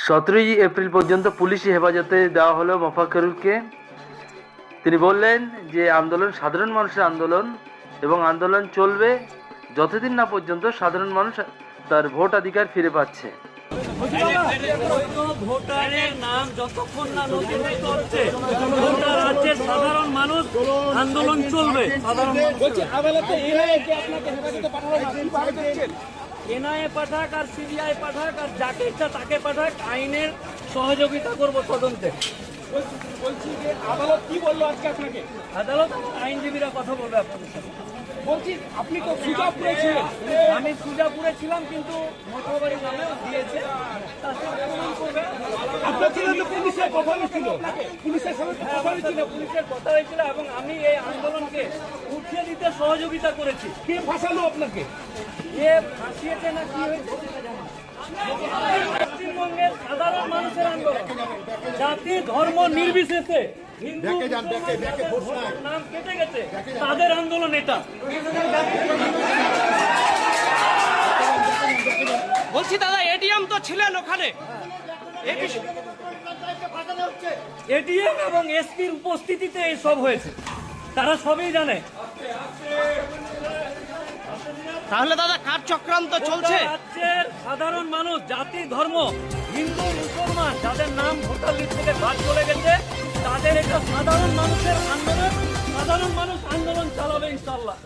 17ই April পর্যন্ত পুলিশি হেফাজতে দেওয়া হলো মোফাক্কেরুলকে। তিনি বললেন যে আন্দোলন সাধারণ মানুষের আন্দোলন এবং আন্দোলন চলবে যতদিন না পর্যন্ত সাধারণ মানুষ তার ভোটাধিকার ফিরে পাচ্ছে। ভোটারের নাম যতক্ষণ না নথিভুক্ত হচ্ছে গোটা রাজ্যের সাধারণ মানুষ আন্দোলন চলবে। এনআইএ পাঠাক আর সিবিআই পাঠাক আর যাকে ইচ্ছা তাকে পাঠাক, আইনের সহযোগিতা করবো তদন্তে। বলছি যে আদালত কি বললো আজকে আপনাকে? আদালত আইনজীবীরা কথা বলবে আপনাদের সাথে। বলছি আপনি তো সুজাপুরে ছিলেন। আমি সুজাপুরে ছিলাম, কিন্তু মোটরবাড়ি নামেও দিয়েছে। আপনার ছিলেন তো পুলিশের কথা হয়েছিল, পুলিশের সঙ্গে কথা হয়েছিল, পুলিশের কথা হয়েছিল এবং আমি এই আন্দোলনকে উঠিয়ে দিতে সহযোগিতা করেছি। কে ফাঁসালো আপনাকে? এ ফাঁসিয়েছে না কি হয়েছে পশ্চিমবঙ্গের সাধারণ মানুষের আন্দোলন, জাতি ধর্ম নির্বিশেষে হিন্দু নাম কেটে গেছে, তাদের আন্দোলন এটা। বলছি দাদা, এডিএম তো ছিলেন ওখানে, এডিএম এবং এসপির উপস্থিতিতে এইসব হয়েছে, তারা সবই জানে। তাহলে দাদা কার চক্রান্ত চলছে? রাজ্যের সাধারণ মানুষ, জাতি ধর্ম, হিন্দু মুসলমান যাদের নাম ভোটার লিস্ট থেকে বাদ চলে গেছে, তাদের এটা সাধারণ মানুষের আন্দোলন। সাধারণ মানুষ আন্দোলন চালাবে ইনশাল্লাহ।